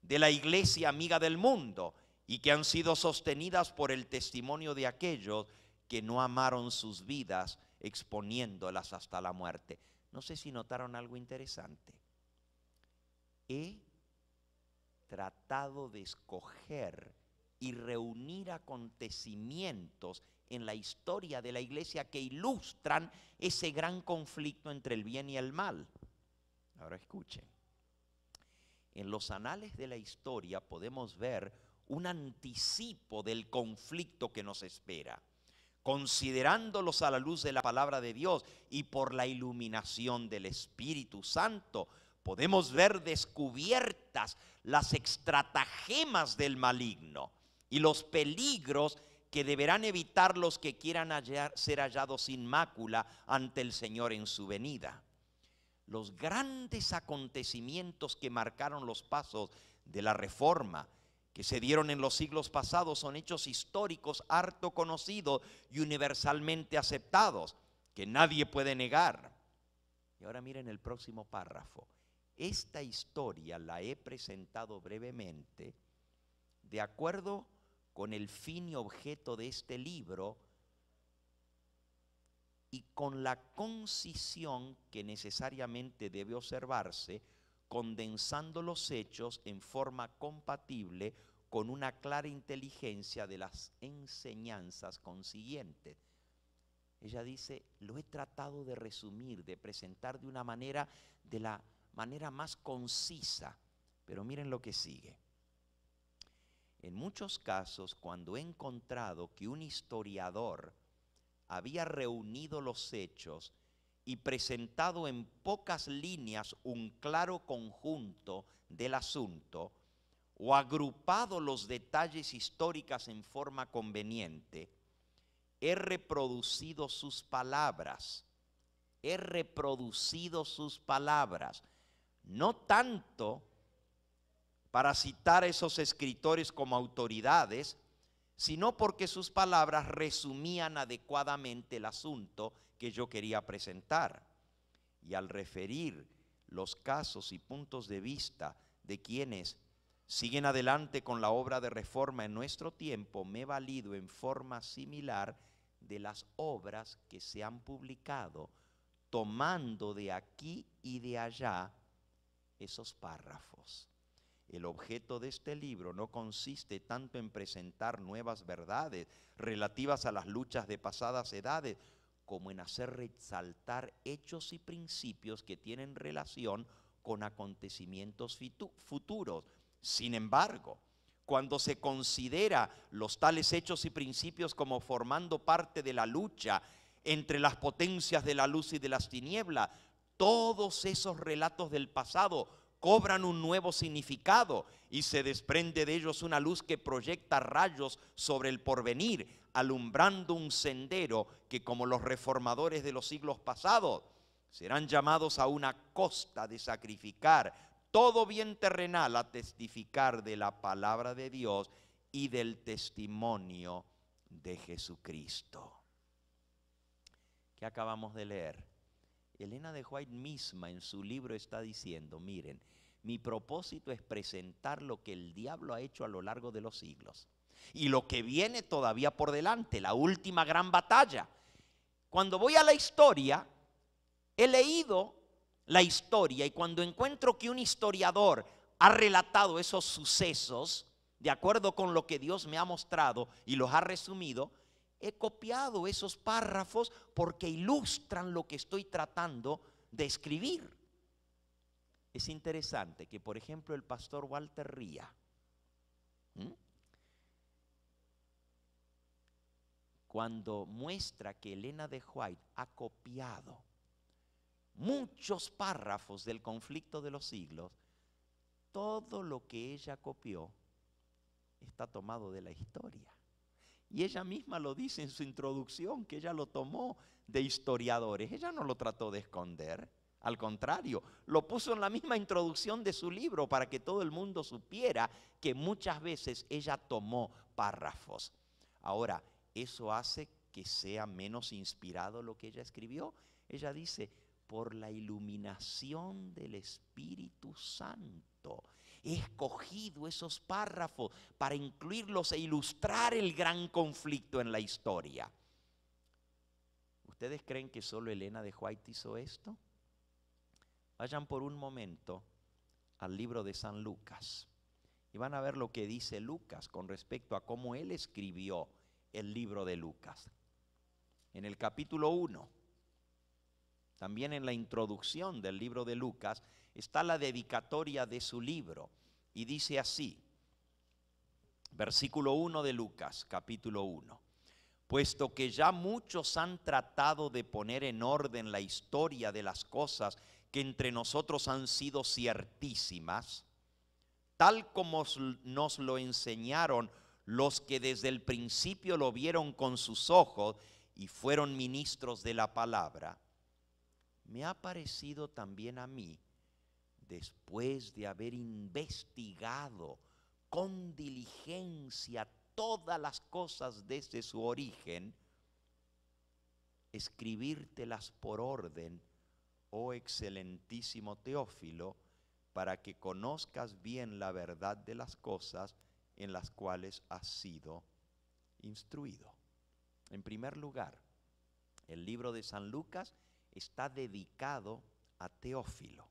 de la iglesia amiga del mundo y que han sido sostenidas por el testimonio de aquellos que no amaron sus vidas exponiéndolas hasta la muerte. No sé si notaron algo interesante. He tratado de escoger y reunir acontecimientos en la historia de la iglesia que ilustran ese gran conflicto entre el bien y el mal. Ahora escuchen. En los anales de la historia podemos ver un anticipo del conflicto que nos espera. Considerándolos a la luz de la palabra de Dios y por la iluminación del Espíritu Santo, podemos ver descubiertas las estratagemas del maligno y los peligros que deberán evitar los que quieran ser hallados sin mácula ante el Señor en su venida. Los grandes acontecimientos que marcaron los pasos de la Reforma, que se dieron en los siglos pasados, son hechos históricos harto conocidos y universalmente aceptados, que nadie puede negar. Y ahora miren el próximo párrafo. Esta historia la he presentado brevemente de acuerdo con el fin y objeto de este libro y con la concisión que necesariamente debe observarse, condensando los hechos en forma compatible con una clara inteligencia de las enseñanzas consiguientes. Ella dice, lo he tratado de resumir, de presentar de la manera más concisa, pero miren lo que sigue. En muchos casos, cuando he encontrado que un historiador había reunido los hechos y presentado en pocas líneas un claro conjunto del asunto, o agrupado los detalles históricos en forma conveniente, he reproducido sus palabras, no tanto para citar a esos escritores como autoridades, sino porque sus palabras resumían adecuadamente el asunto que yo quería presentar. Y al referir los casos y puntos de vista de quienes siguen adelante con la obra de reforma en nuestro tiempo, me he valido en forma similar de las obras que se han publicado, tomando de aquí y de allá esos párrafos. El objeto de este libro no consiste tanto en presentar nuevas verdades relativas a las luchas de pasadas edades, como en hacer resaltar hechos y principios que tienen relación con acontecimientos futuros. Sin embargo, cuando se considera los tales hechos y principios como formando parte de la lucha entre las potencias de la luz y de las tinieblas, todos esos relatos del pasado cobran un nuevo significado y se desprende de ellos una luz que proyecta rayos sobre el porvenir, alumbrando un sendero que, como los reformadores de los siglos pasados, serán llamados a una costa de sacrificar todo bien terrenal a testificar de la palabra de Dios y del testimonio de Jesucristo. ¿Qué acabamos de leer? Elena de White misma en su libro está diciendo, miren, mi propósito es presentar lo que el diablo ha hecho a lo largo de los siglos y lo que viene todavía por delante, la última gran batalla. Cuando voy a la historia, he leído la historia y cuando encuentro que un historiador ha relatado esos sucesos de acuerdo con lo que Dios me ha mostrado y los ha resumido, he copiado esos párrafos porque ilustran lo que estoy tratando de escribir. Es interesante que, por ejemplo, el pastor Walter Ría, cuando muestra que Elena de White ha copiado muchos párrafos del conflicto de los siglos, todo lo que ella copió está tomado de la historia. Y ella misma lo dice en su introducción, que ella lo tomó de historiadores. Ella no lo trató de esconder, al contrario, lo puso en la misma introducción de su libro para que todo el mundo supiera que muchas veces ella tomó párrafos. Ahora, ¿eso hace que sea menos inspirado lo que ella escribió? Ella dice, por la iluminación del Espíritu Santo. he escogido esos párrafos para incluirlos e ilustrar el gran conflicto en la historia. ¿Ustedes creen que solo Elena de White hizo esto? Vayan por un momento al libro de San Lucas y van a ver lo que dice Lucas con respecto a cómo él escribió el libro de Lucas. En el capítulo 1, también en la introducción del libro de Lucas, está la dedicatoria de su libro y dice así, versículo 1 de Lucas, capítulo 1. Puesto que ya muchos han tratado de poner en orden la historia de las cosas que entre nosotros han sido ciertísimas, tal como nos lo enseñaron los que desde el principio lo vieron con sus ojos y fueron ministros de la palabra, me ha parecido también a mí, después de haber investigado con diligencia todas las cosas desde su origen, escribírtelas por orden, oh excelentísimo Teófilo, para que conozcas bien la verdad de las cosas en las cuales has sido instruido. En primer lugar, el libro de San Lucas está dedicado a Teófilo.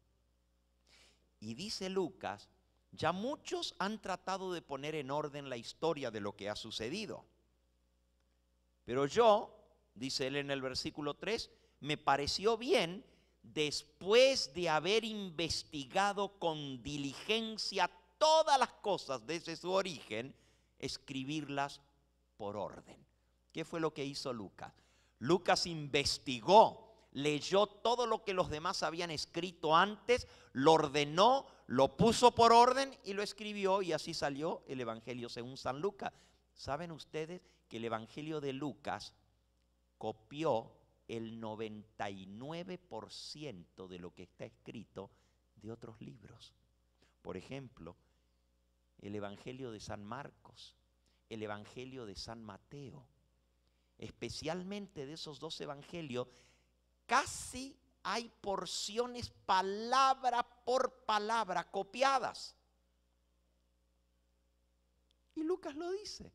Y dice Lucas, ya muchos han tratado de poner en orden la historia de lo que ha sucedido. Pero yo, dice él en el versículo 3, me pareció bien, después de haber investigado con diligencia todas las cosas desde su origen, escribirlas por orden. ¿Qué fue lo que hizo Lucas? Lucas investigó, leyó todo lo que los demás habían escrito antes, lo ordenó, lo puso por orden y lo escribió, y así salió el Evangelio según San Lucas. ¿Saben ustedes que el Evangelio de Lucas copió el 99% de lo que está escrito de otros libros? Por ejemplo, el Evangelio de San Marcos, el Evangelio de San Mateo. Especialmente de esos dos evangelios, casi hay porciones palabra por palabra copiadas. Y Lucas lo dice.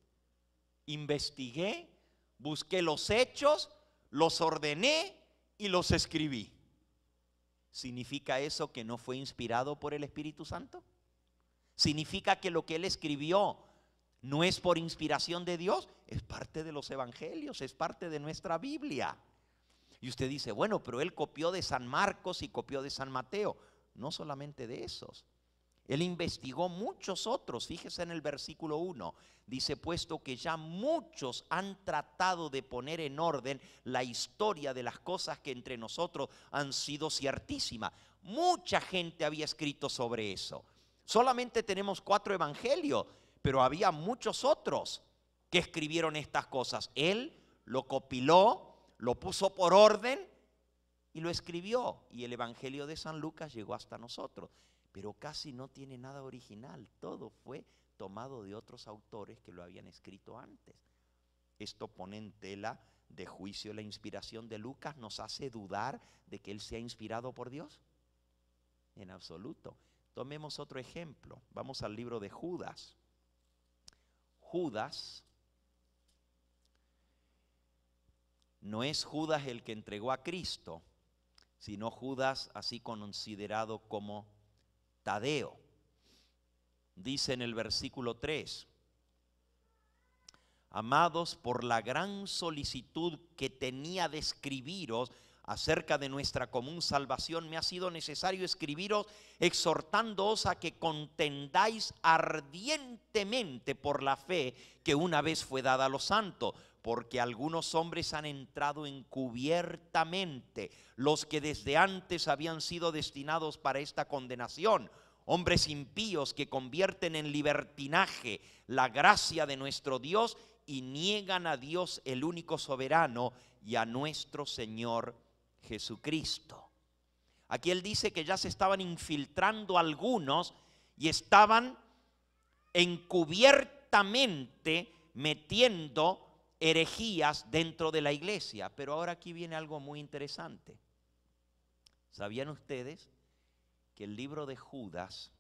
Investigué, busqué los hechos, los ordené y los escribí. ¿Significa eso que no fue inspirado por el Espíritu Santo? ¿Significa que lo que él escribió no es por inspiración de Dios? Es parte de los evangelios, es parte de nuestra Biblia. Y usted dice, bueno, pero él copió de San Marcos y copió de San Mateo. No solamente de esos. Él investigó muchos otros. Fíjese en el versículo 1. Dice, puesto que ya muchos han tratado de poner en orden la historia de las cosas que entre nosotros han sido ciertísimas. Mucha gente había escrito sobre eso. Solamente tenemos 4 evangelios, pero había muchos otros que escribieron estas cosas. Él lo compiló, lo puso por orden y lo escribió. Y el Evangelio de San Lucas llegó hasta nosotros. Pero casi no tiene nada original. Todo fue tomado de otros autores que lo habían escrito antes. Esto pone en tela de juicio la inspiración de Lucas. ¿Nos hace dudar de que él sea inspirado por Dios? En absoluto. Tomemos otro ejemplo. Vamos al libro de Judas. Judas no es Judas el que entregó a Cristo, sino Judas así considerado como Tadeo. Dice en el versículo 3, amados, por la gran solicitud que tenía de escribiros acerca de nuestra común salvación, me ha sido necesario escribiros exhortándoos a que contendáis ardientemente por la fe que una vez fue dada a los santos, porque algunos hombres han entrado encubiertamente, los que desde antes habían sido destinados para esta condenación, hombres impíos que convierten en libertinaje la gracia de nuestro Dios y niegan a Dios el único soberano y a nuestro Señor Jesucristo. Aquí él dice que ya se estaban infiltrando algunos y estaban encubiertamente metiendo herejías dentro de la iglesia. Pero ahora aquí viene algo muy interesante. ¿Sabían ustedes que el libro de Judas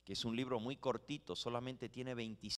que es un libro muy cortito, solamente tiene 25